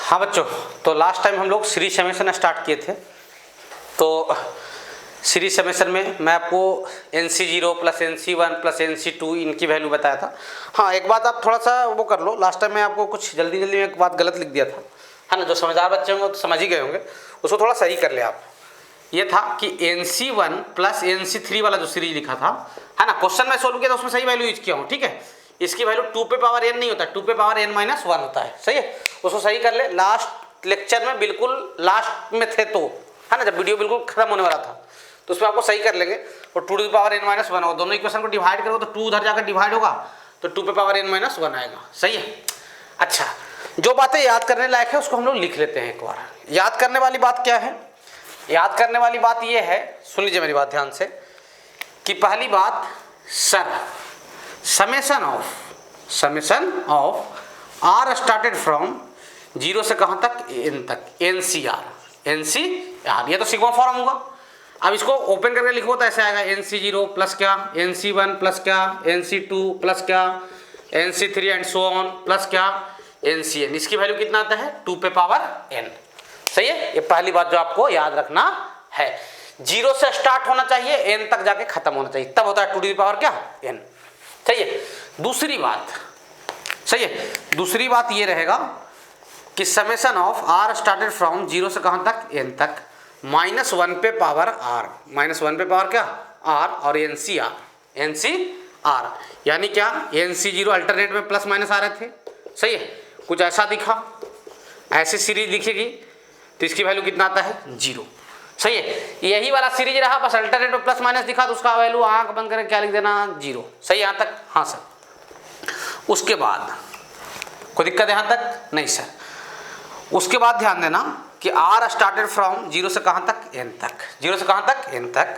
हाँ बच्चों, तो लास्ट टाइम हम लोग सीरीज समेशन स्टार्ट किए थे। तो सीरीज समेशन में मैं आपको NC0 plus NC1 plus NC2 इनकी वैल्यू बताया था। हाँ, एक बात आप थोड़ा सा वो कर लो, लास्ट टाइम मैं आपको कुछ जल्दी में एक बात गलत लिख दिया था, है ना। जो समझदार बच्चे होंगे तो समझ ही गए होंगे, उसको थोड़ा सही कर ले आप। ये था कि NC1 प्लस NC3 वाला जो सीरीज लिखा था, है ना, क्वेश्चन में सोल्व किया था, उसमें सही वैल्यू यूज किया हूँ, ठीक है। इसकी वैल्यू 2 पे पावर n नहीं होता, 2 पे पावर n माइनस 1 होता है, सही है। उसको सही कर ले, लास्ट लेक्चर में बिल्कुल लास्ट में थे तो, है ना, जब वीडियो बिल्कुल खत्म होने वाला था तो उसमें आपको सही कर लेंगे। और 2 to the power n minus 1 होगा, दोनों इक्वेशन को डिवाइड करोगे तो 2 उधर जाकर डिवाइड होगा तो 2 पे पावर n माइनस 1 आएगा, सही है। अच्छा, जो बातें याद करने लायक है उसको हम लोग लिख लेते हैं एक बार। याद करने वाली बात क्या है? याद करने वाली बात यह है, सुन लीजिए मेरी बात ध्यान से, कि पहली बात, sir summation of R started from 0 से कहाँ तक, n तक, NCR, ये तो सिग्मा फॉर्म होगा। अब इसको ओपन करके लिखो तो ऐसे आएगा NC0 प्लस क्या, NC1 प्लस क्या, NC2 प्लस क्या, NC3 and so on plus क्या, NCN। इसकी वैल्यू कितना आता है, 2 पे पावर n, सही है। ये पहली बात जो आपको याद रखना है, 0 से स्टार्ट होना चाहिए, n तक जाके खत्म होना चाहिए, तब होता है 2 टू द पावर क्या, n, सही है। दूसरी बात, सही है, दूसरी बात ये रहेगा कि summation of r started from 0 से कहाँ तक, n तक, -1 पे पावर r, -1 पे पावर क्या, r, और NCR, यानी क्या, NC0 अल्टरनेट में प्लस माइनस आ रहे थे, सही है। कुछ ऐसा दिखा, ऐसी सीरीज दिखेगी तो इसकी वैल्यू कितना आता है, 0, सही है। यही वाला सीरीज रहा, बस अल्टरनेट में प्लस माइनस दिखा तो उसका वैल्यू आंख बंद करके क्या लिख देना, 0, सही है यहाँ तक। हाँ सर, उसके बाद कोई दिक्कत है यहाँ तक? नहीं सर। उसके बाद ध्यान देना कि r स्टार्टेड फ्रॉम 0 से कहाँ तक, n तक, 0 से कहाँ तक, n तक,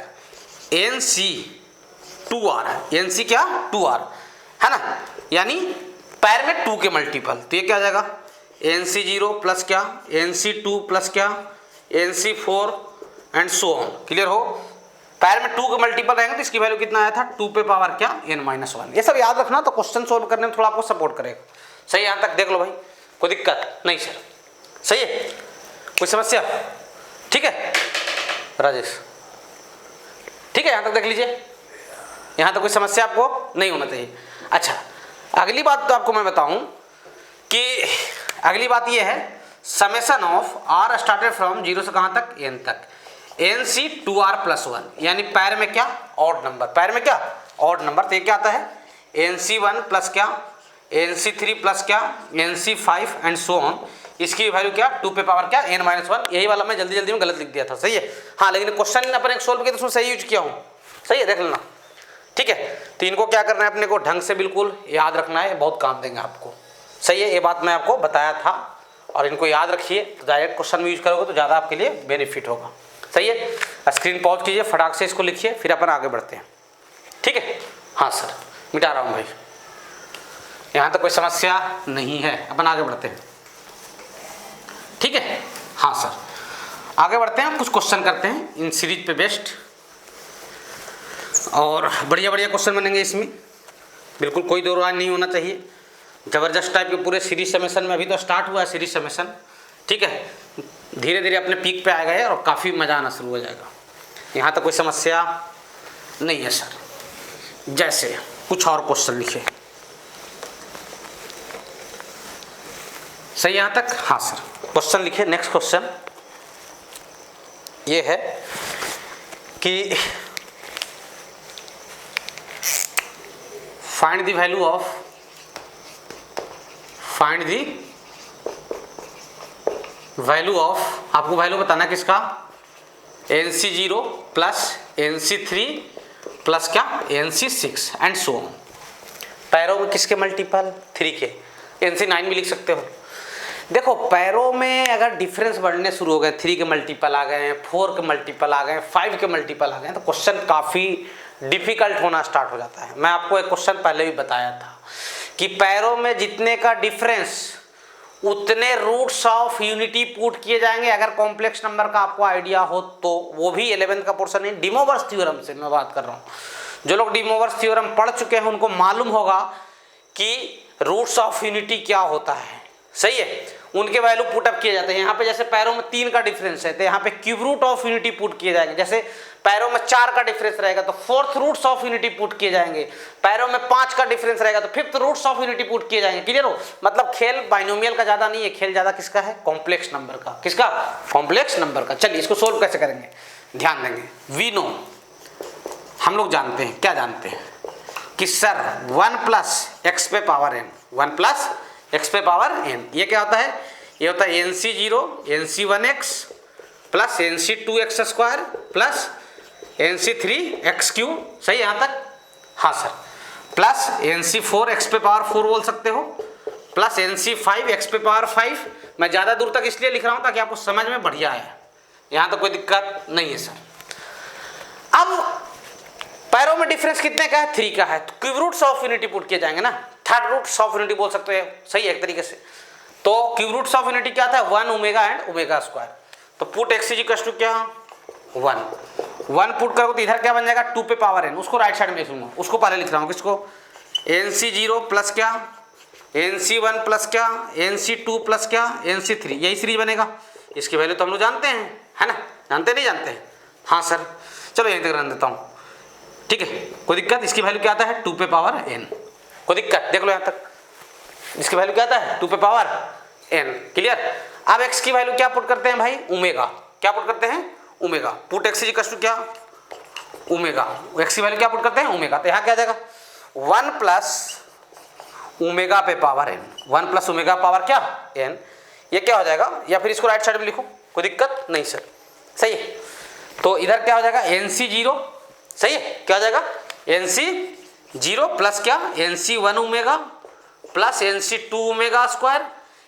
NC2R है, NC क्या, 2R, है ना, यानी पैर में 2 के मल्टीपल, तो ये क्या आ जाएगा, NC0 प्लस क्या, NC2 प्लस क्या, NC4 and so on, clear हो। पैर में 2 के मल्टीपल रहेंगे तो इसकी वैल्यू कितना आया था, 2 पे पावर क्या, n माइनस 1। ये सब याद रखना तो क्वेश्चन सोल्व करने में थोड़ा आपको सपोर्ट करेगा, सही है। यहाँ तक देख लो भाई, कोई दिक्कत नहीं सर, सही है, कोई समस्या, ठीक है राजेश, ठीक है, यहाँ तक देख लीजिए, यहाँ तक कोई समस्या आपको नहीं होना चाहिए। अच्छा, अगली बात तो आपको मैं बताऊं कि अगली बात ये है, summation of r started from 0 से कहाँ तक, n तक, NC2R प्लस 1, यानी पैर में क्या, ऑड नंबर, पैर में क्या, ऑड नंबर, तो ये क्या आता है, NC1 प्लस क्या, NC3 प्लस क्या, NC5 एंड सो ऑन। इसकी वैल्यू क्या, 2 पे पावर क्या, n माइनस 1। यही वाला मैं जल्दी में गलत लिख दिया था, सही है। हाँ, लेकिन क्वेश्चन अपने सोल्व किया तो उसमें सही यूज किया हूँ, सही है, देख लेना, ठीक है। तो इनको क्या करना है, अपने को ढंग से बिल्कुल याद रखना है, बहुत काम देंगे आपको, सही है। ये बात मैं आपको बताया था और इनको याद रखिए, तो डायरेक्ट क्वेश्चन में यूज करोगे तो ज़्यादा आपके लिए बेनिफिट होगा, सही है। स्क्रीन पॉज कीजिए, फटाक से इसको लिखिए, फिर अपन आगे बढ़ते हैं, ठीक है। हाँ सर, मिटा रहा हूँ भाई, यहाँ तो कोई समस्या नहीं है, अपन आगे बढ़ते हैं, ठीक है। हाँ सर, आगे बढ़ते हैं, कुछ क्वेश्चन करते हैं इन सीरीज पे बेस्ड, और बढ़िया क्वेश्चन बनेंगे इसमें, बिल्कुल कोई दो राय नहीं होना चाहिए। जबरदस्त टाइप के पूरे सीरीज समेशन में, अभी तो स्टार्ट हुआ है सीरीज समेशन, ठीक है, धीरे धीरे अपने पीक पे आ गए और काफ़ी मज़ा आना शुरू हो जाएगा। यहाँ तो कोई समस्या नहीं है सर। जैसे कुछ और क्वेश्चन लिखे, सही यहाँ तक? हाँ सर, क्वेश्चन लिखे। नेक्स्ट क्वेश्चन ये है कि फाइंड द वैल्यू ऑफ, आपको वैल्यू बताना किसका, NC0 प्लस NC3 प्लस क्या, NC6 एंड सो ऑन। पैरों में किसके मल्टीपल, 3 के, NC9 भी लिख सकते हो। देखो, पैरों में अगर डिफरेंस बढ़ने शुरू हो गए, 3 के मल्टीपल आ गए, 4 के मल्टीपल आ गए, 5 के मल्टीपल आ गए, तो क्वेश्चन काफ़ी डिफिकल्ट होना स्टार्ट हो जाता है। मैं आपको एक क्वेश्चन पहले भी बताया था कि पैरों में जितने का डिफरेंस उतने रूट्स ऑफ यूनिटी पुट किए जाएंगे। अगर कॉम्प्लेक्स नंबर का आपको आइडिया हो तो, वो भी 11th का पोर्शन है, डी मोवर्स थ्योरम से मैं बात कर रहा हूँ। जो लोग डी मोवर्स थ्योरम पढ़ चुके हैं उनको मालूम होगा कि रूट्स ऑफ यूनिटी क्या होता है, सही है। उनके वैल्यू पुटअप किए जाते हैं। यहाँ पे जैसे पैरों में 3 का डिफरेंस है तो यहाँ पे cube root of unity put किए जाएंगे। जैसे पैरों में 4 का डिफरेंस रहेगा तो fourth roots of unity put किए जाएंगे। पैरों में 5 का डिफरेंस रहेगा तो fifth roots of unity put किए जाएंगे। क्लियर हो? मतलब खेल बाइनोमियल का ज्यादा नहीं है, खेल ज्यादा किसका है? कॉम्प्लेक्स नंबर का। किसका? कॉम्प्लेक्स नंबर का। चलिए इसको सोल्व कैसे करेंगे, ध्यान देंगे। वी नो, हम लोग जानते हैं, क्या जानते हैं कि सर 1 + x पे पावर n, 1 + x पे पावर n, ये क्या होता है? ये होता है nc0 nc1x plus nc2x² plus nc3x3। सही है यहाँ तक? हाँ सर। प्लस nc4x पे पावर 4 बोल सकते हो, प्लस nc5x पे पावर 5। मैं ज़्यादा दूर तक इसलिए लिख रहा हूँ ताकि आपको समझ में बढ़िया है, यहाँ तो कोई दिक्कत नहीं है सर। अब पैरों में डिफरेंस कितने का है? 3 का है, तो cube roots of unity put किए जाएंगे ना, थर्ड रूट्स ऑफ यूनिटी बोल सकते हैं। सही है एक तरीके से। तो क्यूब रूट्स ऑफ यूनिटी क्या था? 1 ओमेगा एंड ओमेगा²। तो पुट x = क्या? 1 पुट करोगे तो इधर क्या बन जाएगा? 2 पे पावर n। उसको राइट साइड में लिखूंगा, उसको पहले लिख रहा हूँ। किसको? nc0 प्लस क्या? nc1 प्लस क्या? nc2 प्लस क्या? nc3। यही सीरीज बनेगा। इसकी वैल्यू तो हम लोग जानते हैं, है ना? जानते नहीं जानते? हाँ सर। चलो यहीं तक रन देता हूँ, ठीक है, कोई दिक्कत? इसकी वैल्यू क्या आता है? 2 पे पावर n। कोई दिक्कत? देख लो यहाँ तक, इसकी वैल्यू क्या आता है? 2 पे पावर n। क्लियर? अब x की वैल्यू क्या पुट करते हैं भाई? ओमेगा। क्या पुट करते हैं? ओमेगा। पुट x = क्या? ओमेगा। x की वैल्यू क्या पुट करते हैं? ओमेगा। तो यहाँ क्या आ जाएगा? 1 + ओमेगा पे पावर n, 1 + ओमेगा पावर क्या? n। ये क्या हो जाएगा? या फिर इसको राइट साइड में लिखो, कोई दिक्कत नहीं सर। सही है। तो इधर क्या हो जाएगा? nc0। सही है, क्या हो जाएगा? nc0 प्लस क्या? nc1 omega plus nc2 ओमेगा²,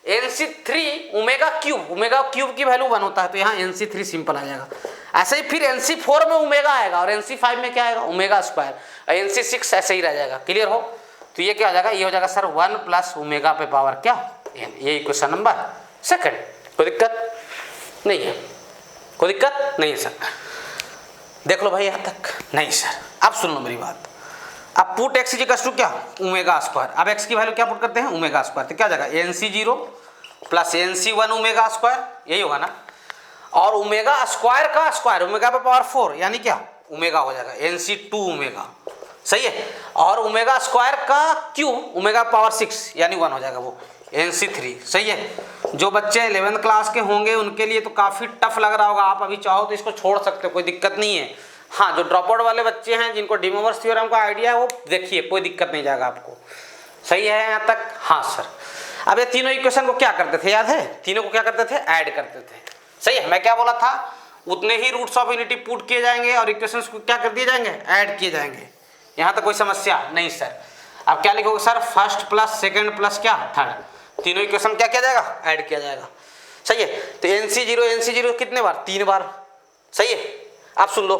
nc3 omega cube. Omega cube की वैल्यू 1 होता है तो यहाँ nc3 सिंपल आ जाएगा। ऐसे ही फिर nc4 में ओमेगा आएगा और nc5 में क्या आएगा? ओमेगा²। और nc6 ऐसे ही रह जाएगा। क्लियर हो? तो ये क्या हो जाएगा? ये हो जाएगा सर 1 + ओमेगा पे पावर क्या? n। ये क्वेश्चन नंबर 2। कोई दिक्कत नहीं है? कोई दिक्कत नहीं है सर? देख लो भाई यहाँ तक। नहीं सर। अब सुन लो मेरी बात। अब पुट x = क्या? ओमेगा²। अब x की वैल्यू क्या पुट करते हैं? ओमेगा²। तो क्या जाएगा? nc0 plus nc1 ओमेगा²। यही होगा ना? और ओमेगा² का स्क्वायर, ओमेगा पे पावर 4 यानी क्या? ओमेगा हो जाएगा nc2 ओमेगा। सही है। और ओमेगा² का क्यूब, ओमेगा पावर 6 यानी 1 हो जाएगा वो nc3। सही है। जो बच्चे 11th क्लास के होंगे उनके लिए तो काफ़ी टफ लग रहा होगा। आप अभी चाहो तो इसको छोड़ सकते हो, कोई दिक्कत नहीं है। हाँ, जो ड्रॉप आउट वाले बच्चे हैं जिनको डी मोवर्स थ्योरम का आइडिया है वो देखिए, कोई दिक्कत नहीं जाएगा आपको। सही है यहाँ तक? हाँ सर। अब ये तीनों इक्वेशन को क्या करते थे याद है? तीनों को क्या करते थे? ऐड करते थे। सही है। मैं क्या बोला था? उतने ही रूट्स ऑफ यूनिटी पुट किए जाएंगे और इक्वेशंस को क्या कर दिए जाएंगे? ऐड किए जाएंगे। यहाँ तक कोई समस्या नहीं सर। अब क्या लिखोगे sir? First plus second plus क्या? थर्ड। तीनों इक्वेशन क्या किया जाएगा? ऐड किया जाएगा। सही है। तो nc0 कितने बार? 3 बार। सही है। आप सुन लो,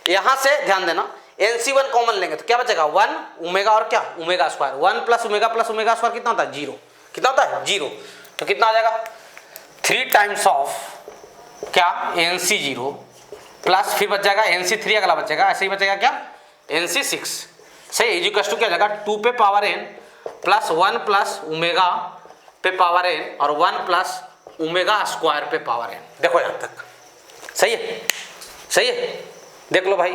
यहाँ से ध्यान देना, nc1 कॉमन लेंगे तो क्या बचेगा? 1 ओमेगा और क्या? ओमेगा²। 1 + ओमेगा प्लस ओमेगा² कितना होता है? 0। कितना होता है? 0। तो कितना आ जाएगा? 3 टाइम्स ऑफ क्या? nc0 प्लस फिर बच जाएगा nc3, अगला बचेगा ऐसे ही बचेगा क्या? nc6। सही। इक्वल टू क्या जाएगा? 2 पे पावर n प्लस 1 + ओमेगा पे पावर n और 1 + ओमेगा² पे पावर n। देखो यहाँ तक। सही है? सही है। देख लो भाई,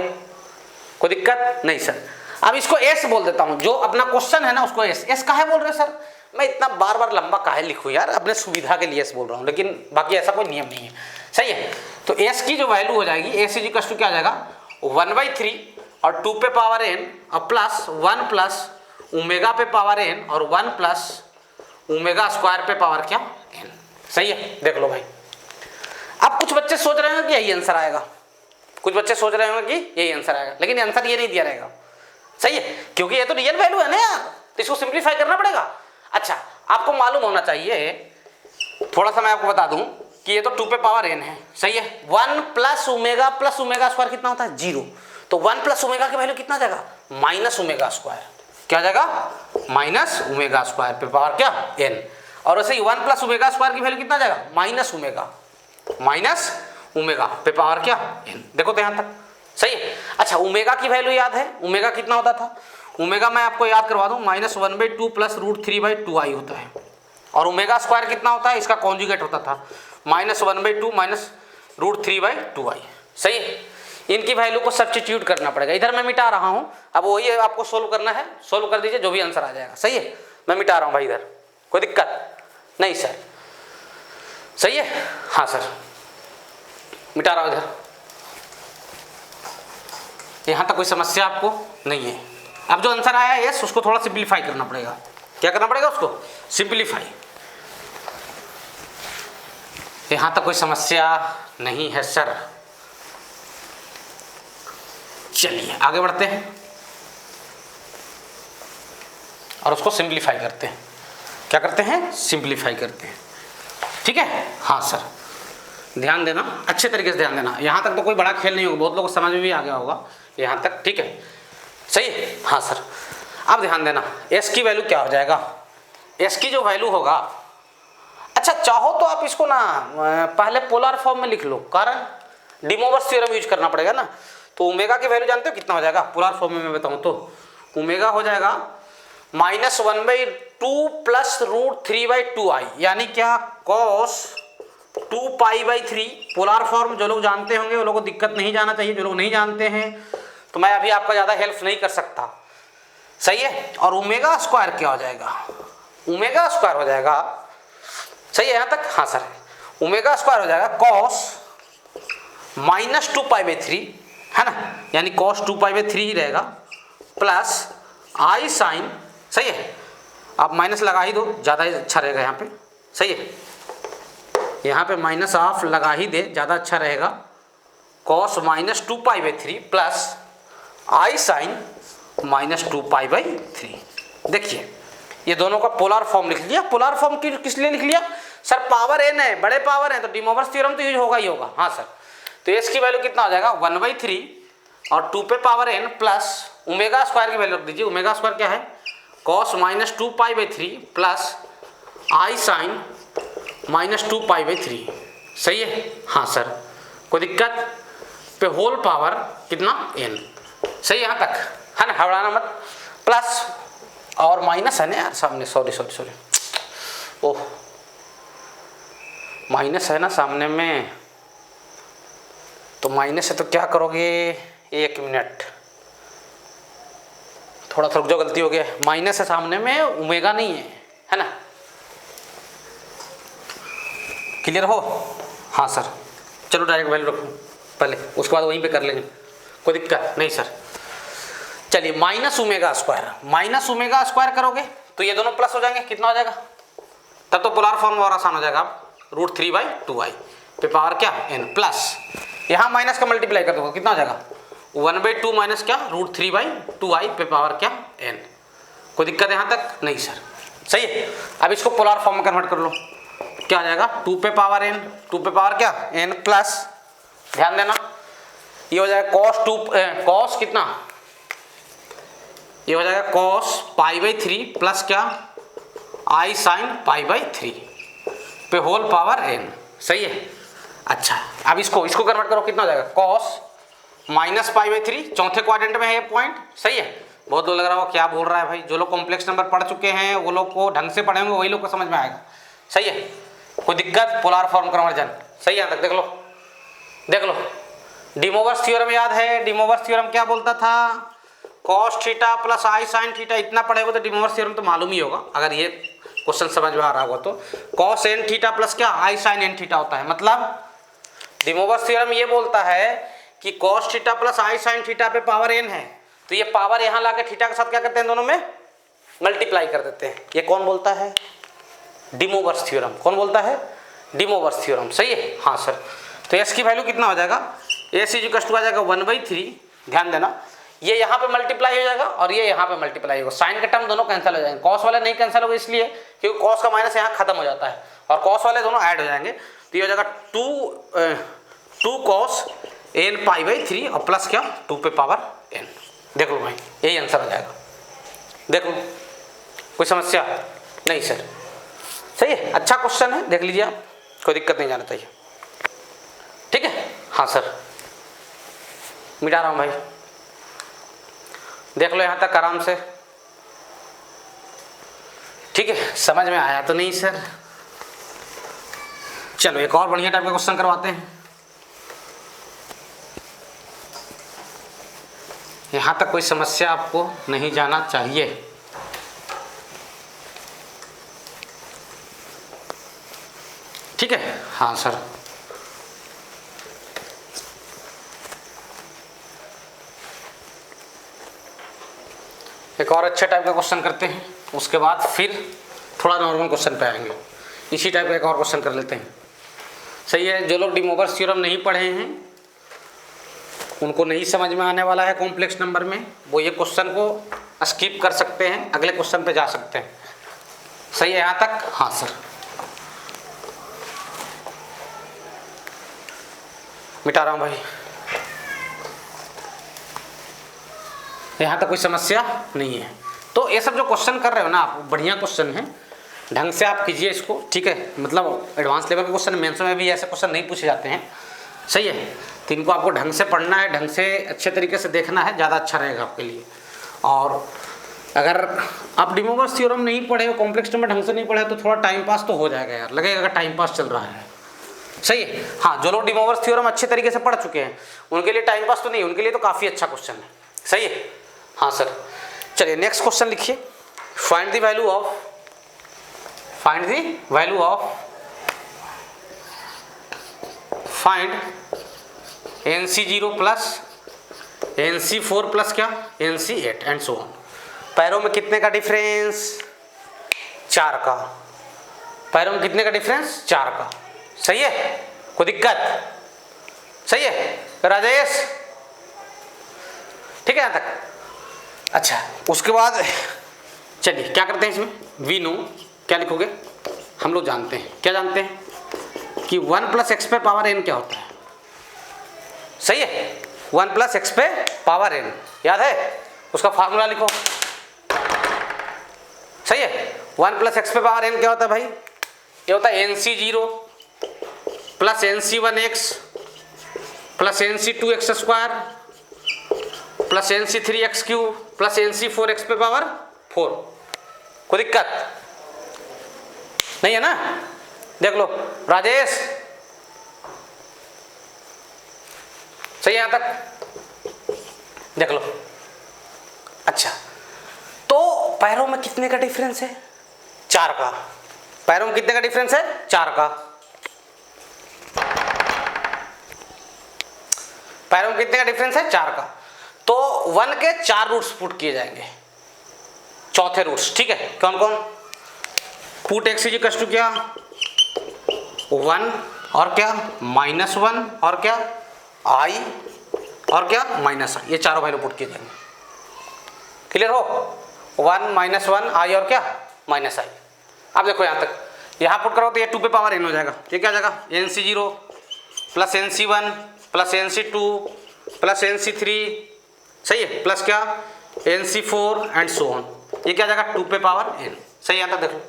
कोई दिक्कत नहीं सर। अब इसको एस बोल देता हूँ, जो अपना क्वेश्चन है ना उसको एस। एस काहे बोल रहे हो सर? मैं इतना बार बार लंबा काहे लिखूँ यार? अपने सुविधा के लिए एस बोल रहा हूँ, लेकिन बाकी ऐसा कोई नियम नहीं है। सही है। तो एस की जो वैल्यू हो जाएगी, एस = क्या आ जाएगा? 1/3 और 2 पे पावर n और प्लस 1 + ओमेगा पे पावर n और 1 + ओमेगा² पे पावर क्या? n। सही है। देख लो भाई। अब कुछ बच्चे सोच रहे होंगे कि यही आंसर आएगा, कुछ बच्चे सोच रहे होंगे कि यही आंसर आएगा, लेकिन आंसर ये नहीं दिया रहेगा। सही है, क्योंकि ये तो रियल वैल्यू है ना यार, तो इसको सिंप्लीफाई करना पड़ेगा। अच्छा, आपको मालूम होना चाहिए, थोड़ा सा मैं आपको बता दूं कि ये तो 2 पे पावर n है। सही है। 1 + ओमेगा प्लस ओमेगा² कितना होता है? 0। तो 1 + ओमेगा की वैल्यू कितना जाएगा? -ओमेगा²। क्या जाएगा? -ओमेगा² पे पावर क्या? n। और वैसे ही 1 + ओमेगा² की वैल्यू कितना जाएगा? -ओमेगा पे पावर क्या? n। देखो तो यहाँ तक। सही है। अच्छा, ओमेगा की वैल्यू याद है? ओमेगा कितना होता था? ओमेगा मैं आपको याद करवा दूं, -1/2 + √3/2i होता है। और ओमेगा स्क्वायर कितना होता है, इसका कॉन्जुगेट होता था -1/2 माइनस √3/2i। सही है, इनकी वैल्यू को सब्स्टिट्यूट करना पड़ेगा। इधर मैं मिटा रहा हूँ, अब वही आपको सोल्व करना है, सोल्व कर दीजिए जो भी आंसर आ जाएगा। सही है, मैं मिटा रहा हूँ भाई, इधर कोई दिक्कत नहीं सर? सही है, हाँ सर मिटा रहा हूँ इधर। यहाँ तक कोई समस्या आपको नहीं है? अब जो आंसर आया है यस, उसको थोड़ा सिंप्लीफाई करना पड़ेगा। क्या करना पड़ेगा उसको? सिंप्लीफाई। यहाँ तक कोई समस्या नहीं है सर? चलिए आगे बढ़ते हैं और उसको सिंप्लीफाई करते हैं। क्या करते हैं? सिंप्लीफाई करते हैं। ठीक है, हाँ सर ध्यान देना, अच्छे तरीके से ध्यान देना। यहाँ तक तो कोई बड़ा खेल नहीं होगा, बहुत लोगों को समझ में भी आ गया होगा यहाँ तक। ठीक है, सही है, हाँ सर। अब ध्यान देना, एस की वैल्यू क्या हो जाएगा? एस की जो वैल्यू होगा, अच्छा चाहो तो आप इसको ना पहले पोलर फॉर्म में लिख लो, कारण डिमोवर्स थ्योरम यूज करना पड़ेगा ना। तो ओमेगा की वैल्यू जानते हो कितना हो जाएगा? पोलर फॉर्म में मैं बताऊं तो ओमेगा हो जाएगा -1/2 प्लस √3/2i, यानी क्या? cos 2π/3। पोलर फॉर्म जो लोग जानते होंगे वो लोगों को दिक्कत नहीं जाना चाहिए, जो लोग नहीं जानते हैं तो मैं अभी आपका ज़्यादा हेल्प नहीं कर सकता। सही है, और ओमेगा स्क्वायर क्या हो जाएगा? ओमेगा स्क्वायर हो जाएगा, सही है यहाँ तक? हाँ सर, ओमेगा स्क्वायर हो जाएगा cos -2π/3, है ना, यानी cos 2π/3 ही रहेगा, प्लस i sin, सही है, आप माइनस लगा ही दो, ज़्यादा अच्छा रहेगा यहाँ पे। सही है, यहाँ पे माइनस आप लगा ही दे, ज़्यादा अच्छा रहेगा। cos -2π/3 plus i sin -2π/3। देखिए ये दोनों का पोलर फॉर्म लिख लिया। पोलर फॉर्म किस लिए लिख लिया सर? पावर n है, बड़े पावर है तो डिमोवर्स थ्योरम तो यूज होगा ही होगा। हाँ सर, तो एस की वैल्यू कितना हो जाएगा? 1/3 और 2 पे power n plus omega square की वैल्यू रख दीजिए। ओमेगा स्क्वायर क्या है? cos -2π/3 plus i sin -2π/3। सही है, हाँ सर कोई दिक्कत? पे होल पावर कितना? n। सही यहाँ तक है ना, हड़ाना मत। प्लस और माइनस है ना यार सामने, सॉरी ओह माइनस है ना सामने में, तो माइनस है तो क्या करोगे? 1 मिनट, थोड़ा रुक जाओ, गलती हो गया। माइनस है सामने में, ओमेगा नहीं है ना? क्लियर हो? हाँ सर, चलो डायरेक्ट वैल्यू रखो पहले, उसके बाद वहीं पे कर लेंगे, कोई दिक्कत नहीं सर। चलिए माइनस ओमेगा स्क्वायर करोगे तो ये दोनों प्लस हो जाएंगे, कितना हो जाएगा? तब तो पोलर फॉर्म और आसान हो जाएगा। √3/2i पे पावर क्या? n, प्लस यहाँ माइनस का मल्टीप्लाई कर दोगे, कितना हो जाएगा? 1/2 माइनस क्या? √3/2i पे पावर क्या? n। कोई दिक्कत यहाँ तक नहीं सर? सही है, अब इसको पोलर फॉर्म में कन्वर्ट कर लो, क्या आ जाएगा? 2 पे पावर n, 2 पे पावर क्या? n प्लस, ध्यान देना ये हो जाएगा cos कितना? ये हो जाएगा cos π/3 प्लस क्या? i sin π/3 पे होल पावर n। सही है, अच्छा अब इसको कन्वर्ट करो, कितना हो जाएगा? cos -π/3, चौथे क्वाड्रेंट में है ये पॉइंट। सही है, बहुत लोग लग रहा हो क्या बोल रहा है भाई, जो लोग कॉम्प्लेक्स नंबर पढ़ चुके हैं वो लोग को ढंग से पढ़ेंगे वही लोग को समझ में आएगा। सही है, कोई दिक्कत? पोलर फॉर्म कन्वर्जन सही है, तक देख लो। डिमोवर्स थ्योरम याद है? डिमोवर्स थ्योरम क्या बोलता था? cos theta plus i sin theta, इतना पढ़े हो तो डिमोवर्स थ्योरम तो मालूम ही होगा, अगर ये क्वेश्चन समझ में आ रहा होगा तो। cos n थीटा प्लस क्या? i sin n थीटा होता है। मतलब डिमोवर्स थ्योरम ये बोलता है कि cos theta plus i sin theta पे पावर n है, तो ये पावर यहाँ लाके थीटा के साथ क्या करते हैं? दोनों में मल्टीप्लाई कर देते हैं। ये कौन बोलता है? डिमोवर्स थ्योरम। कौन बोलता है? डिमोवर्स थ्योरम। सही है, हाँ सर। तो s की वैल्यू कितना हो जाएगा? s = आ जाएगा 1/3, ध्यान देना ये यहाँ पे मल्टीप्लाई हो जाएगा और ये यहाँ पे मल्टीप्लाई होगा। साइन के टर्म दोनों कैंसिल हो जाएंगे, कॉस वाले नहीं कैंसिल होगा इसलिए क्योंकि कॉस का माइनस यहाँ खत्म हो जाता है और कॉस वाले दोनों ऐड हो जाएंगे, तो ये हो जाएगा 2 cos n π/3 और प्लस क्या? 2 पे पावर n। देख लो भाई, यही आंसर हो जाएगा। देख लो, कोई समस्या नहीं सर? सही है, अच्छा क्वेश्चन है, देख लीजिए आप, कोई दिक्कत नहीं जाना चाहिए। ठीक है, हाँ सर मिटा रहा हूँ भाई, देख लो यहाँ तक आराम से। ठीक है, समझ में आया तो नहीं सर? चलो एक और बढ़िया टाइप का क्वेश्चन करवाते हैं। यहां तक कोई समस्या आपको नहीं जाना चाहिए। ठीक है, हाँ सर। एक और अच्छा टाइप का क्वेश्चन करते हैं, उसके बाद फिर थोड़ा नॉर्मल क्वेश्चन पे आएंगे। इसी टाइप का एक और क्वेश्चन कर लेते हैं। सही है, जो लोग डी मोवर्स थ्योरम नहीं पढ़े हैं, उनको नहीं समझ में आने वाला है कॉम्प्लेक्स नंबर में, वो ये क्वेश्चन को स्किप कर सकते हैं, अगले क्वेश्चन पे जा सकते हैं। सही है यहाँ तक? हाँ सर। मिटा रहा हूँ भाई, यहाँ तक कोई समस्या नहीं है। तो ये सब जो क्वेश्चन कर रहे हो ना आप, बढ़िया क्वेश्चन है, ढंग से आप कीजिए इसको। ठीक है, मतलब एडवांस लेवल के क्वेश्चन मेंस में भी ऐसे क्वेश्चन नहीं पूछे जाते हैं। सही है, तो इनको आपको ढंग से पढ़ना है, ढंग से अच्छे तरीके से देखना है, ज़्यादा अच्छा रहेगा आपके लिए। और अगर आप डी मोवर्स थ्योरम नहीं पढ़े हो, कॉम्प्लेक्स नंबर ढंग से नहीं पढ़े, तो थोड़ा टाइम पास तो हो जाएगा यार, लगेगा अगर टाइम पास चल रहा है। सही है, हाँ, जो लोग डी मोवर्स थ्योरम अच्छे तरीके से पढ़ चुके हैं उनके लिए टाइम पास तो नहीं, उनके लिए तो काफ़ी अच्छा क्वेश्चन है। सही है, हाँ सर। चलिए नेक्स्ट क्वेश्चन लिखिए। Find the value of find NC0 plus NC4 plus क्या NC8 एंड सो ऑन। पैरों में कितने का डिफरेंस? 4 का। पैरों में कितने का डिफरेंस? 4 का। सही है, कोई दिक्कत? सही है राजेश? ठीक है यहाँ तक? अच्छा, उसके बाद चलिए क्या करते हैं इसमें, वी नो, क्या लिखोगे? हम लोग जानते हैं, क्या जानते हैं कि 1 प्लस एक्स पे पावर n क्या होता है। सही है, 1 प्लस एक्स पे पावर n याद है, उसका फार्मूला लिखो। सही है, 1 प्लस एक्स पे पावर n क्या होता है भाई? ये होता है NC0 plus NC1x plus NC2x square plus NC3x cube plus NC4x पे पावर 4। कोई दिक्कत नहीं है ना? देख लो राजेश, सही है यहाँ तक? देख लो। अच्छा, तो पैरों में कितने का डिफरेंस है? 4 का। पैरों में कितने का डिफरेंस है? 4 का। पैरों में कितने का डिफरेंस है? 4 का। तो 1 के 4 रूट्स पुट किए जाएंगे, चौथे रूट्स। ठीक है, कौन कौन? Put X is equal to क्या? 1 और क्या -1 और क्या i और क्या -i, ये चारों वैल्यू पुट किए जाएंगे। क्लियर हो? 1 -1 i और क्या -i। अब देखो यहाँ तक, यहाँ पुट करो तो ये 2 पे पावर n हो जाएगा। ये क्या हो जाएगा? NC0 plus NC1 plus NC2 plus NC3, सही है, प्लस क्या NC4 एंड सो ऑन। ये क्या जाएगा? 2 पे पावर n। सही है, यहाँ तक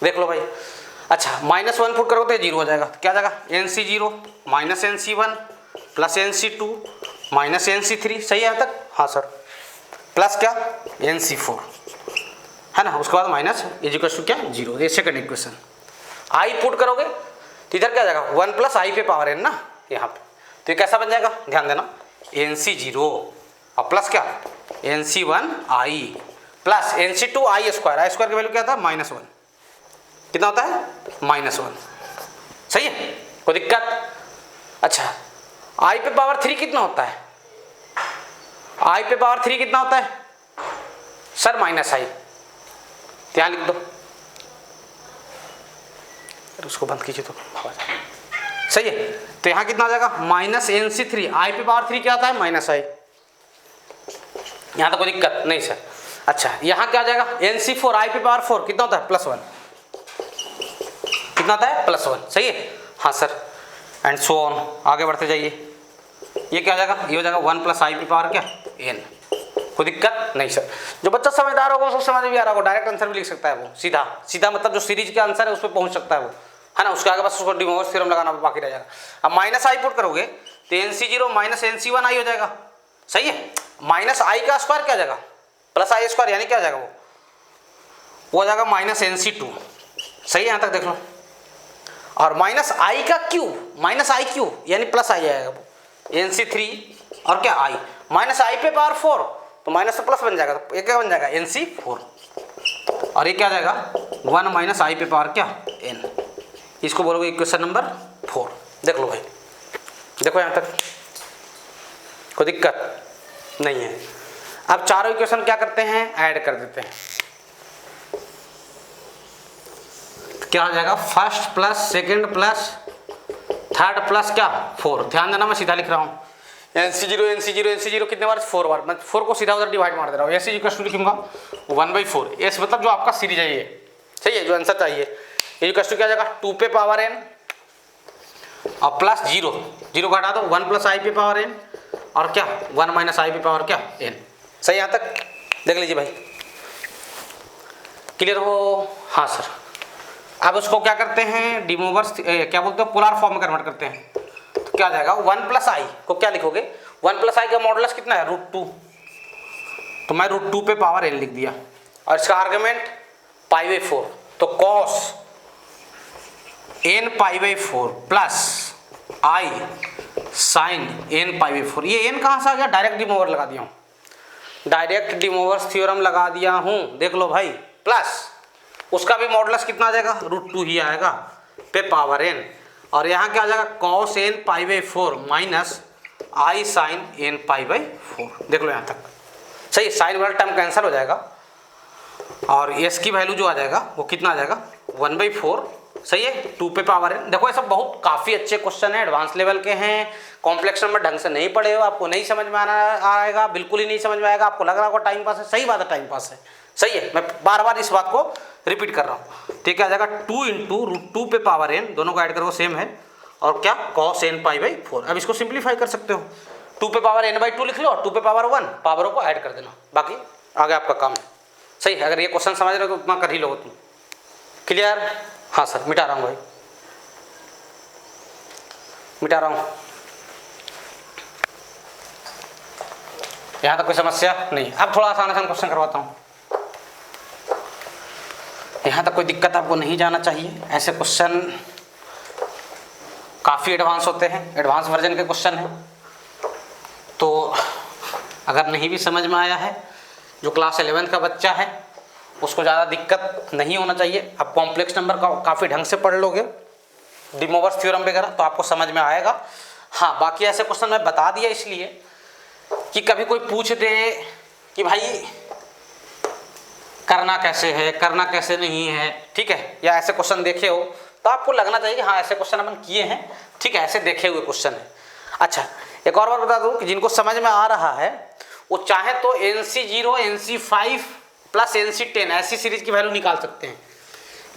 देख लो भाई। अच्छा, -1 पुट करो तो ये 0 हो जाएगा। क्या जाएगा? NC0 minus NC1 plus NC2 minus NC3। सही है यहाँ तक? हाँ सर। प्लस क्या NC4 है ना, उसके बाद माइनस इज इक्वल टू क्या 0। ये सेकंड इक्वेशन। आई पुट करोगे तो इधर क्या जाएगा? 1 प्लस आई पे पावर n ना यहाँ पे, तो ये कैसा बन जाएगा? ध्यान देना, NC0 और प्लस क्या NC1i प्लस NC2i स्क्वायर। आई स्क्वायर की वैल्यू क्या था? -1। कितना होता है? -1। सही है, कोई दिक्कत? अच्छा, i पे पावर 3 कितना होता है? i पे पावर 3 कितना होता है सर? -i। यहाँ लिख दो, उसको बंद कीजिए तो आवाज। सही है, तो यहाँ कितना हो जाएगा? -NC3। i पे पावर 3 क्या होता है? -i। यहाँ तो कोई दिक्कत नहीं सर। अच्छा, यहाँ क्या आ जाएगा? NC4 i पे पावर 4 कितना होता है? +1। कितना होता है? +1। सही है, हाँ सर। एंड सो ऑन, आगे बढ़ते जाइए। ये क्या हो जाएगा? ये हो जाएगा 1 प्लस आई पे पावर क्या n। कोई दिक्कत नहीं सर। जो बच्चा समझदार होगा उसको समझ भी आ रहा होगा, डायरेक्ट आंसर भी लिख सकता है वो, सीधा सीधा, मतलब जो सीरीज का आंसर है उस पर पहुंच सकता है वो, है ना। उसके आगे बस उसको डी मोवर्स थ्योरम लगाना बाकी रह जाएगा। अब -i पुट करोगे तो NC0 माइनस NC1i हो जाएगा। सही है, -i का स्क्वायर क्या हो जाएगा? +i स्क्वायर, यानी क्या हो जाएगा वो वो आ जाएगा माइनस NC2, सही है, यहाँ तक देख लो। और माइनस आई का क्यूब, माइनस आई क्यूब यानी प्लस आई आएगा वो, NC3 और क्या आई, माइनस आई पे पावर 4 तो माइनस से प्लस बन जाएगा, तो ये क्या बन जाएगा NC4, और ये क्या आ जाएगा 1 माइनस आई पे पावर क्या n, इसको बोलोगे इक्वेशन नंबर 4। देख लो भाई, देखो यहाँ तक कोई दिक्कत नहीं है। अब चारों इक्वेशन क्या करते हैं, ऐड कर देते हैं, तो क्या हो जाएगा first plus second plus third plus क्या 4। ध्यान देना मैं सीधा लिख रहा हूँ, NC0 कितने बार 4 बार, मैं 4 को सीधा उधर डिवाइड मार दे रहा हूँ, ऐसे इक्वेशन लिखूंगा 1/4, ये मतलब जो आपका सीरीज है ये, सही है, जो आंसर चाहिए। ये इक्वेशन क्या आ जाएगा 2 पे पावर n और प्लस 0 को हटा दो 1 प्लस आई पे पावर n और क्या 1 माइनस आई पे पावर क्या n, सही। यहाँ तक देख लीजिए भाई, क्लियर हो? हाँ सर। अब उसको क्या करते हैं, डिमोवर्स क्या बोलते हैं, पोलर फॉर्म में कन्वर्ट करते हैं, तो क्या आ जाएगा 1 प्लस आई को क्या लिखोगे, 1 प्लस आई का मॉडुलस कितना है √2, तो मैं √2 पे पावर n लिख दिया, और इसका आर्गुमेंट π/4, तो cos n π/4 प्लस आई साइन n π/4। ये n कहाँ से आ गया, डायरेक्ट डिमोवर लगा दिया हूँ, डायरेक्ट डिमोवर्स थ्योरम लगा दिया हूँ, देख लो भाई। प्लस उसका भी मॉडुलस कितना आ जाएगा √2 ही आएगा पे पावर n, और यहाँ क्या आ जाएगा cos n π/4 माइनस आई साइन n π/4। देख लो यहाँ तक, सही। साइन वाला टर्म कैंसिल हो जाएगा, और s की वैल्यू जो आ जाएगा वो कितना आ जाएगा 1/4, सही है, 2 पे पावर n। देखो ये सब बहुत काफ़ी अच्छे क्वेश्चन हैं, एडवांस लेवल के हैं, कॉम्प्लेक्स नंबर ढंग से नहीं पढ़े हो, आपको नहीं समझ में आएगा, बिल्कुल ही नहीं समझ में आएगा, आपको लग रहा होगा टाइम पास है, सही बात है, टाइम पास है, सही है। मैं बार बार इस बात को रिपीट कर रहा हूँ। ठीक है, आ जाएगा 2 × √2 पे पावर n, दोनों को ऐड करो सेम है, और क्या cos n π/4। अब इसको सिंप्लीफाई कर सकते हो, 2 पे पावर n/2 लिख लो, 2 पे पावर 1, पावरों को ऐड कर देना, बाकी आगे आपका काम है, सही है। अगर ये क्वेश्चन समझ रहे हो तो उतना कर ही लो तुम, क्लियर? हाँ सर, मिटा रहा हूँ भाई, मिटा रहा हूँ। यहाँ तक कोई समस्या नहीं। अब थोड़ा आसान क्वेश्चन करवाता हूँ, यहाँ तक कोई दिक्कत आपको नहीं जाना चाहिए। ऐसे क्वेश्चन काफ़ी एडवांस होते हैं, एडवांस वर्जन के क्वेश्चन हैं, तो अगर नहीं भी समझ में आया है, जो क्लास 11th का बच्चा है उसको ज़्यादा दिक्कत नहीं होना चाहिए। आप कॉम्प्लेक्स नंबर का काफ़ी ढंग से पढ़ लोगे, डिमोवर्स थ्योरम वगैरह, तो आपको समझ में आएगा। हाँ, बाकी ऐसे क्वेश्चन मैं बता दिया इसलिए कि कभी कोई पूछ दे कि भाई करना कैसे है, करना कैसे नहीं है, ठीक है, या ऐसे क्वेश्चन देखे हो तो आपको लगना चाहिए कि हाँ ऐसे क्वेश्चन अपन किए हैं, ठीक है, ऐसे देखे हुए क्वेश्चन है। अच्छा, एक और बात बता दूं कि जिनको समझ में आ रहा है वो चाहे तो NC0, NC5 प्लस NC10 ऐसी सीरीज की वैल्यू निकाल सकते हैं।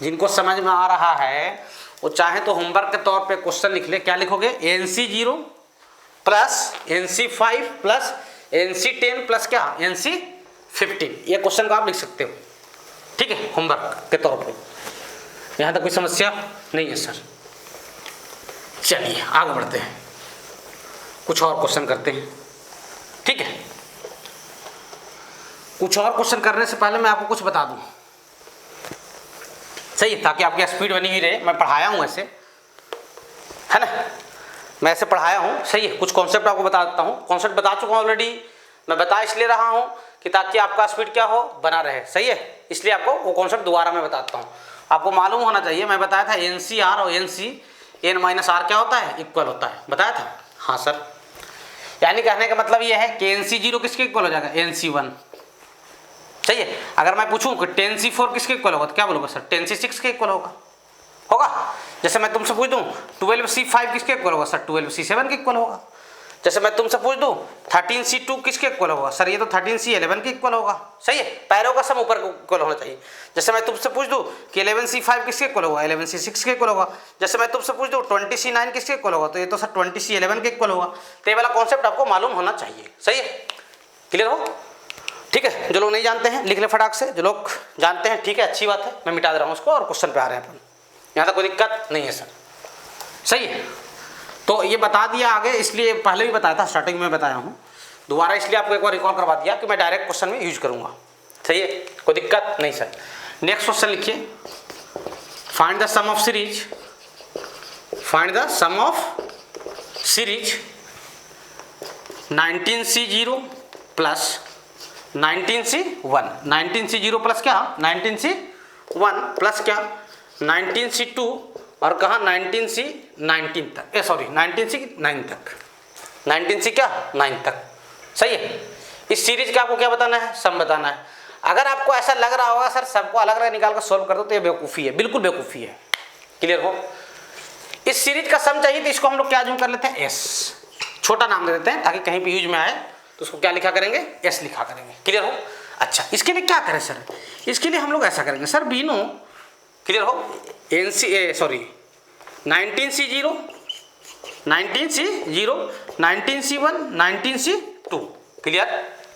जिनको समझ में आ रहा है वो चाहे तो होमवर्क के तौर पे क्वेश्चन लिख ले। क्या लिखोगे, NC0 plus NC5 plus NC10 plus क्या NC15, ये क्वेश्चन को आप लिख सकते हो, ठीक है, होमवर्क के तौर पे। यहाँ तक कोई समस्या नहीं है सर। चलिए आगे बढ़ते हैं, कुछ और क्वेश्चन करते हैं, ठीक है। कुछ और क्वेश्चन करने से पहले मैं आपको कुछ बता दूं, सही है, ताकि आपकी स्पीड बनी हुई रहे। मैं पढ़ाया हूं ऐसे, है ना, मैं ऐसे पढ़ाया हूं, सही है। कुछ कॉन्सेप्ट आपको बता देता हूं, कॉन्सेप्ट बता चुका हूं ऑलरेडी, मैं बता इसलिए रहा हूं कि ताकि आपका स्पीड क्या हो, बना रहे, सही है, इसलिए आपको वो कॉन्सेप्ट दोबारा मैं बताता हूँ। आपको मालूम होना चाहिए, मैं बताया था NCR और NCn-r क्या होता है, इक्वल होता है, बताया था। हाँ सर, यानी कहने का मतलब ये है कि NC0 किसके इक्वल हो जाएगा, NC1, सही है। अगर मैं पूछूं कि 10C4 किसके इक्वल होगा तो क्या बोलोगे सर, 10C6 के इक्वल होगा। जैसे मैं तुमसे पूछ दूं 12C5 किसके इक्वल होगा सर, 12C7 के इक्वल होगा। जैसे मैं तुमसे पूछ दूं 13C2 किसके इक्वल होगा सर, ये तो 13C11 के इक्वल होगा, सही है। पैरों का सम ऊपर इक्वल होना चाहिए। जैसे मैं तुमसे पूछ दूं कि 11C5 किसके इक्वल होगा, 11C6 के इक्वल होगा। जैसे मैं तुमसे पूछ दूं 20C9 किसके इक्वल होगा, तो ये तो सर 20C11 के इक्वल होगा। तो ये वाला कॉन्सेप्ट आपको मालूम होना चाहिए, सही है, क्लियर हो, ठीक है। जो लोग नहीं जानते हैं लिख ले फटाक से, जो लोग जानते हैं ठीक है, अच्छी बात है, मैं मिटा दे रहा हूँ उसको और क्वेश्चन पे आ रहे हैं अपन। यहाँ तक कोई दिक्कत नहीं है सर, सही है। तो ये बता दिया आगे, इसलिए पहले भी बताया था, स्टार्टिंग में बताया हूँ, दोबारा इसलिए आपको एक बार रिकॉल करवा दिया कि मैं डायरेक्ट क्वेश्चन में यूज करूँगा, सही है, कोई दिक्कत नहीं सर। नेक्स्ट क्वेश्चन लिखिए, find the sum of series, find the sum of series 19C0 plus 19C1, 19C0 plus क्या 19C1 प्लस क्या 19C2 और कहा 19C19 तक, सॉरी 19C9 तक, 19C क्या 9 तक, सही है। इस सीरीज का आपको क्या बताना है, सम बताना है। अगर आपको ऐसा लग रहा होगा सर सबको अलग अलग निकाल कर सोल्व कर दो, तो ये बेवकूफ़ी है, बिल्कुल बेवकूफ़ी है। क्लियर हो? इस सीरीज का सम चाहिए तो इसको हम लोग क्या जूम कर लेते हैं, एस, छोटा नाम दे देते हैं ताकि कहीं पे यूज में आए तो उसको क्या लिखा करेंगे, एस लिखा करेंगे। क्लियर हो? अच्छा, इसके लिए क्या करें सर, इसके लिए हम लोग ऐसा करेंगे सर, बीनो, क्लियर हो, sorry 19C0, 19C0, 19C1, 19C2, clear.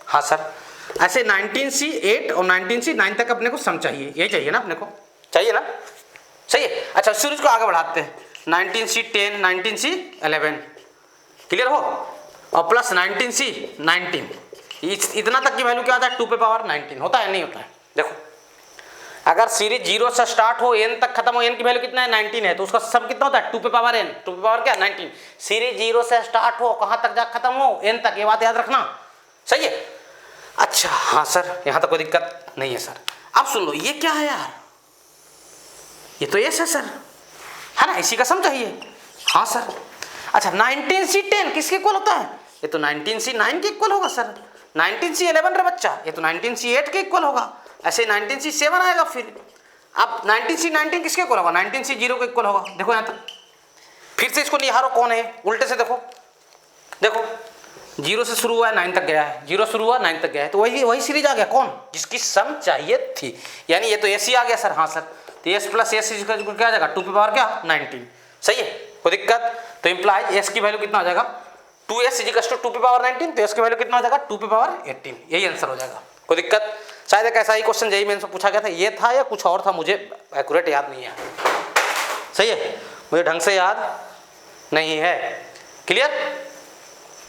हाँ सर, ऐसे 19C8 और 19C9 तक अपने को सम चाहिए, यही चाहिए ना अपने को, चाहिए ना, सही है। अच्छा, सीरीज को आगे बढ़ाते हैं, 19C10, 19C11, क्लियर हो, और प्लस 19C19, इतना तक की वैल्यू क्या होता है, 2 पे पावर 19 होता है, नहीं होता है। देखो अगर सीरीज 0 से स्टार्ट हो n तक खत्म हो, n की वैल्यू कितना है 19 है, तो उसका सम कितना होता है 2 पे पावर n, 2 पे पावर क्या 19। सीरीज 0 से स्टार्ट हो कहाँ तक जा खत्म हो, n तक, ये बात याद रखना, सही है। अच्छा हाँ सर, यहाँ तक कोई दिक्कत नहीं है सर। अब सुन लो, ये क्या है यार, ये तो एस है सर, है ना, इसी का सम चाहिए। हाँ सर। अच्छा 19C10 किसके इक्वल होता है, ये तो 19C9 के इक्वल होगा सर। 19C11 रे बच्चा, ये तो 19C8 के इक्वल होगा। ऐसे 19C7 आएगा फिर। अब 19C19 किसके इक्वल होगा, 19C0 के इक्वल होगा। देखो यहाँ तक, फिर से इसको निहारो कौन है, उल्टे से देखो, देखो 0 से शुरू हुआ है 9 तक गया है, 0 शुरू हुआ 9 तक गया है, तो वही सीरीज आ गया कौन, जिसकी सम चाहिए थी, यानी ये तो एस ही आ गया सर। हाँ सर, तो एस प्लस एस क्या आ जाएगा 2 पे पावर क्या 19, सही है, कोई दिक्कत। तो इम्प्लाई एस की वैल्यू कितना हो जाएगा 2s इजिकल्स टू 2 पे पावर 19, तो एस की वैल्यू कितना हो जाएगा 2 पे पावर 18, यही आंसर हो जाएगा, कोई दिक्कत। शायद एक ऐसा ही क्वेश्चन जेईई मेंस में पूछा गया था, ये था या कुछ और था, मुझे एक्यूरेट याद नहीं है, सही है, मुझे ढंग से याद नहीं है। क्लियर?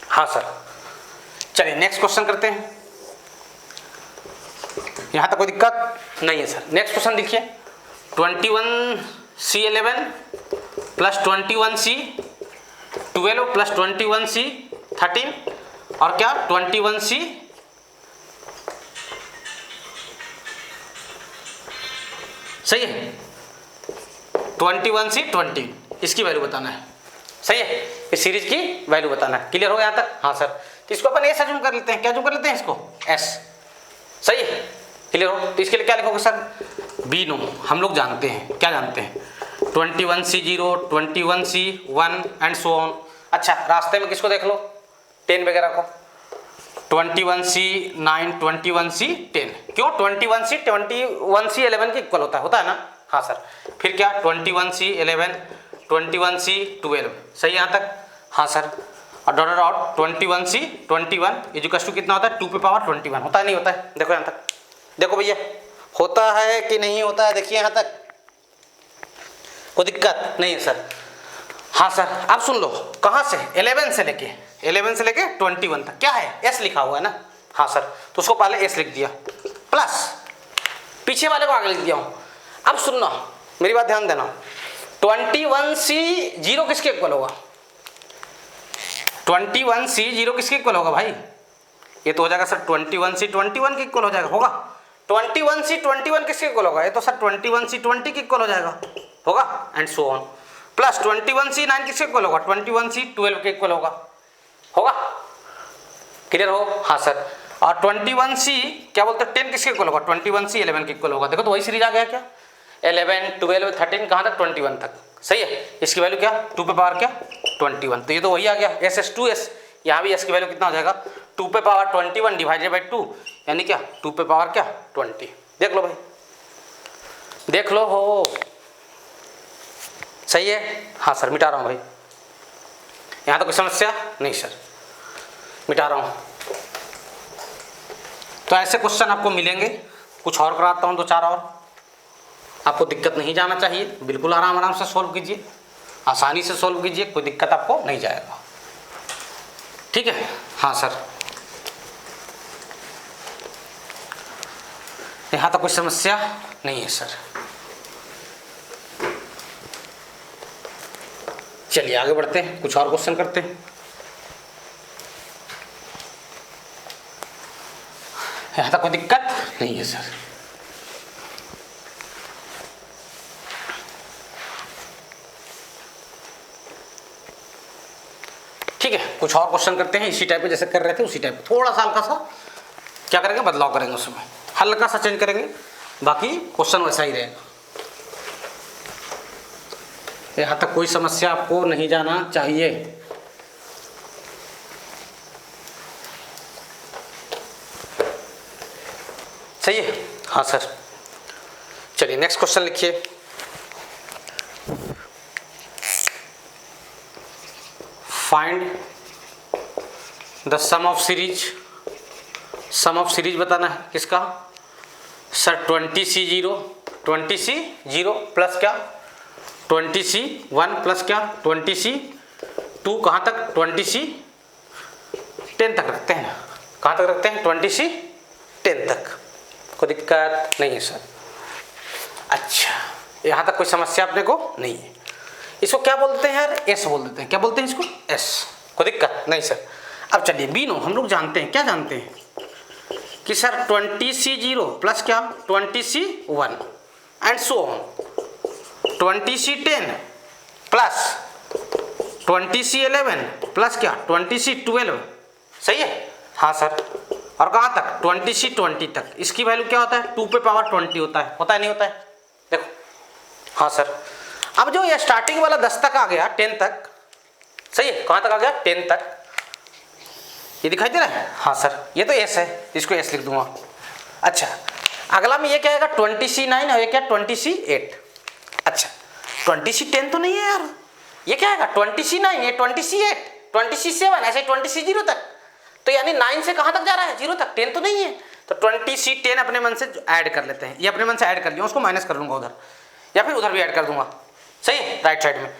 हाँ सर। चलिए नेक्स्ट क्वेश्चन करते हैं, यहां तक कोई दिक्कत नहीं है सर। नेक्स्ट क्वेश्चन देखिए, 21C11 plus 21C12 plus 21C13 और क्या 21C सही है, 21C20, इसकी वैल्यू बताना है, सही है, इस सीरीज की वैल्यू बताना है। क्लियर हो गया यहाँ तक? हाँ सर। तो इसको अपन एस अज्यूम कर लेते हैं, क्या अज्यूम कर लेते हैं इसको, एस, सही है। क्लियर हो? तो इसके लिए क्या लिखोगे सर, बी नो, हम लोग जानते हैं, क्या जानते हैं 21C0, 21C1 and so on. अच्छा रास्ते में किसको देख लो 10 वगैरह को, 21C9, 21C10, क्यों 21C11 के इक्वल होता है ना। हाँ सर। फिर क्या 21C11, 21C12, सही यहाँ तक। हाँ सर। और dot dot 21C21 equals to कितना होता है 2 पे पावर 21, होता है नहीं होता है, देखो यहाँ तक, देखो भैया होता है कि नहीं होता है, देखिए यहाँ तक, कोई दिक्कत नहीं है सर। हाँ सर। अब सुन लो, कहाँ से 11 से लेके 21 तक क्या है, एस लिखा हुआ है ना। हाँ सर, तो उसको पहले एस लिख दिया, प्लस पीछे वाले को आगे लिख दिया हूँ। अब सुनना, मेरी बात ध्यान देना, 21C0 किसके इक्वल होगा, 21C0 किसके इक्वल होगा भाई, ये तो हो जाएगा सर 21C21 के इक्वल हो जाएगा, होगा 21C21 किसके इक्वल होगा, ये तो सर 21C20 के इक्वल हो जाएगा, होगा and so on. Plus 21C9 किसके इक्वल होगा, 21C12 के इक्वल होगा। क्लियर हो? हाँ सर। और 21C क्या बोलते हैं 10 किसके इक्वल होगा, 21C11 के इक्वल होगा। देखो तो वही सीरीज आ गया क्या, 11, 12, 13 कहाँ तक 21 तक, सही है। इसकी वैल्यू क्या 2 पे पावर क्या 21, तो ये तो वही आ गया SS2S। यहाँ भी S की वैल्यू कितना हो जाएगा 2 पे पावर 21 डिवाइडेड बाई 2, यानी क्या 2 पे पावर क्या 20। देख लो भाई, देख लो हो, सही है। हाँ सर, मिटा रहा हूँ भाई, यहाँ तो कोई समस्या नहीं सर, मिटा रहा हूँ। तो ऐसे क्वेश्चन आपको मिलेंगे, कुछ और कराता हूँ 2-4 और, आपको दिक्कत नहीं जाना चाहिए, बिल्कुल आराम से सोल्व कीजिए, आसानी से सोल्व कीजिए, कोई दिक्कत आपको नहीं जाएगा, ठीक है। हाँ सर। यहाँ तक कोई समस्या नहीं है सर। चलिए आगे बढ़ते हैं, कुछ और क्वेश्चन करते हैं। यहाँ तक कोई दिक्कत नहीं है सर। ठीक है, कुछ और क्वेश्चन करते हैं इसी टाइप पे जैसे कर रहे थे, उसी टाइप पे थोड़ा सा हल्का सा क्या करेंगे, बदलाव करेंगे, उसमें हल्का सा चेंज करेंगे, बाकी क्वेश्चन वैसा ही रहेगा। यहाँ तक कोई समस्या आपको नहीं जाना चाहिए। सही है, हाँ सर। चलिए नेक्स्ट क्वेश्चन लिखिए। Find the sum of series. Sum of series बताना है किसका सर? 20C0 20C0 प्लस क्या 20C1 प्लस क्या 20C2, कहाँ तक 20C10 तक रखते हैं ना? कहाँ तक रखते हैं? 20C10 तक, कोई दिक्कत नहीं है सर। अच्छा, यहाँ तक कोई समस्या अपने को नहीं है। इसको क्या बोलते हैं यार? एस बोल देते हैं। क्या बोलते हैं इसको? एस। कोई दिक्कत नहीं सर। अब चलिए बीनो हम लोग जानते हैं, क्या जानते हैं कि सर 20C0 प्लस क्या 20C1 and so on 20C10 plus 20C11 plus क्या 20C12। सही है, हाँ सर। और कहाँ तक? 20C20 तक। इसकी वैल्यू क्या होता है? 2 पे पावर 20 होता है नहीं होता है? देखो, हाँ सर। अब जो ये स्टार्टिंग वाला 10 तक आ गया, 10 तक, सही है, कहाँ तक आ गया? 10 तक। ये दिखाई दे रहा है? हाँ सर, ये तो एस है, इसको एस लिख दूंगा। अच्छा, अगला में ये क्या आएगा? 20C9 और ये क्या 20C8। अच्छा, 20C10 तो नहीं है यार, ये क्या आएगा? 20C9, ये 20C8, 20C7, ऐसे 20C0 तक। तो यानी 9 से कहाँ तक जा रहा है? 0 तक। 10 तो नहीं है, तो 20C10 अपने मन से ऐड कर लेते हैं। ये अपने मन से ऐड कर लिया, उसको माइनस कर लूंगा उधर, या फिर उधर भी ऐड कर दूंगा। सही है, राइट साइड में।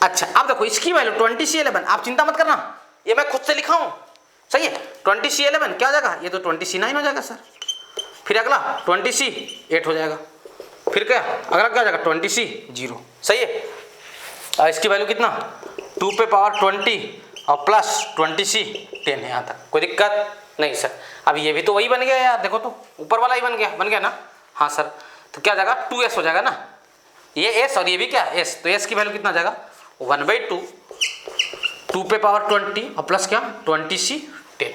अच्छा, अब देखो इसकी वैल्यू 20C11, आप चिंता मत करना, ये मैं खुद से लिखा हूँ। सही है, 20C11 क्या हो जाएगा? ये तो 20C9 हो जाएगा सर। फिर अगला 20C8 हो जाएगा। फिर क्या अगला क्या हो जाएगा? 20C0। सही है, और इसकी वैल्यू कितना? 2 पे पावर 20 और प्लस 20C10 है यहाँ तक। कोई दिक्कत नहीं सर। अब ये भी तो वही बन गया यार, देखो तो ऊपर वाला ही बन गया ना? हाँ सर। तो क्या जाएगा? 2S हो जाएगा ना, ये एस और ये भी क्या एस। तो एस की वैल्यू कितना जाएगा? 1/2, 2 पे पावर 20 और प्लस क्या 20C10।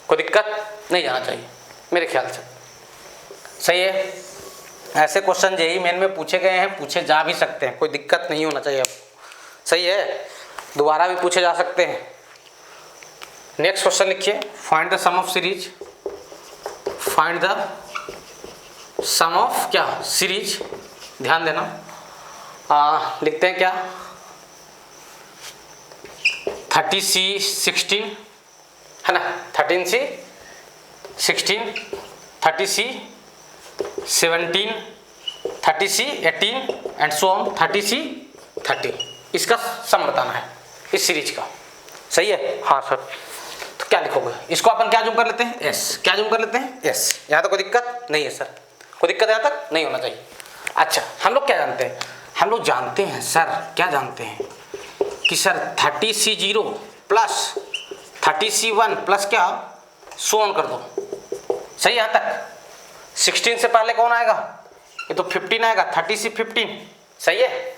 कोई दिक्कत नहीं जाना चाहिए मेरे ख्याल से। सही है, ऐसे क्वेश्चन जेईई मेन में पूछे गए हैं, पूछे जा भी सकते हैं, कोई दिक्कत नहीं होना चाहिए आपको। सही है, दोबारा भी पूछे जा सकते हैं। नेक्स्ट क्वेश्चन लिखिए। Find the sum of series. Find the sum of क्या सीरीज, ध्यान देना। लिखते हैं क्या 30C16 है ना, 13C16, 30C17, 30C18 and so on 30C30। इसका सम बताना है इस सीरीज का। सही है, हाँ सर। तो क्या लिखोगे? इसको अपन क्या जूम कर लेते हैं? एस। क्या जूम कर लेते हैं? एस। यहाँ तक कोई दिक्कत नहीं है सर, कोई दिक्कत यहाँ तक नहीं होना चाहिए। अच्छा, हम लोग क्या जानते हैं? हम लोग जानते हैं सर, क्या जानते हैं कि sir 30C0 plus 30C1 plus क्या सो ऑन कर दो। सही, यहाँ तक 16 से पहले कौन आएगा? ये तो 15 आएगा, 30C15। सही है,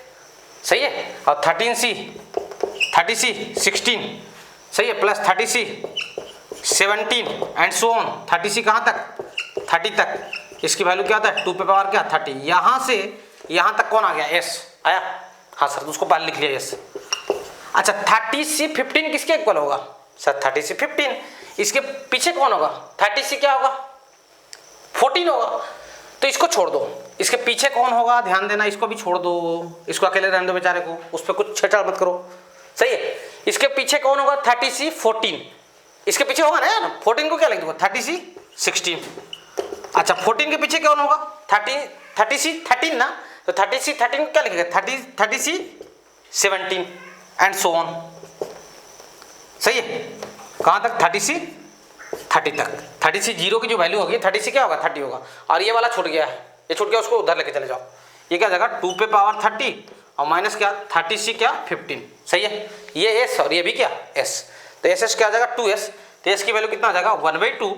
सही है। और 30C16 सही है, plus 30C17 and so on 30C कहाँ तक? 30 तक। इसकी वैल्यू क्या होता है? 2 पे पावर क्या 30। यहाँ से यहाँ तक कौन आ गया? एस आया। हाँ सर, तो उसको पहले लिख लिया एस। अच्छा, 30C15 किसके इक्वल होगा? सर 30C15, इसके पीछे कौन होगा? 30C क्या होगा? 14 होगा। तो इसको छोड़ दो, इसके पीछे कौन होगा? ध्यान देना, इसको भी छोड़ दो, इसको अकेले रहने दो बेचारे को, उस पर कुछ छेड़छाड़ मत करो। सही है, इसके पीछे कौन होगा? 30C14, इसके पीछे होगा ना यार। 14 को क्या लिख दूंगा? 30C16। अच्छा, 14 के पीछे कौन होगा? 30C13 ना, तो 30C13 को क्या लिखेगा? 30C17 and so on. सही है, कहाँ तक? 30C30 तक। 30C0 की जो वैल्यू होगी 30C क्या होगा? 30 होगा। और ये वाला छूट गया है, ये छूट गया, उसको उधर लेके चले जाओ। ये क्या आ जाएगा 2 पे पावर 30 और माइनस क्या 30 क्या 15, सही है। ये एस और ये भी क्या एस, तो एस एस क्या आ जाएगा 2s, तो एस की वैल्यू कितना आ जाएगा 1/2,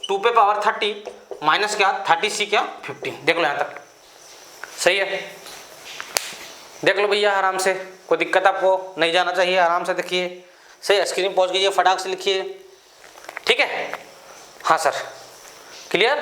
2 पे पावर 30 माइनस क्या 30 क्या 15। देख लो यहाँ तक, सही है। देख लो भैया आराम से, कोई दिक्कत आपको नहीं जाना चाहिए, आराम से देखिए, सही। स्क्रीन पहुँच गई है, फटाक से लिखिए, ठीक है। हाँ सर, क्लियर।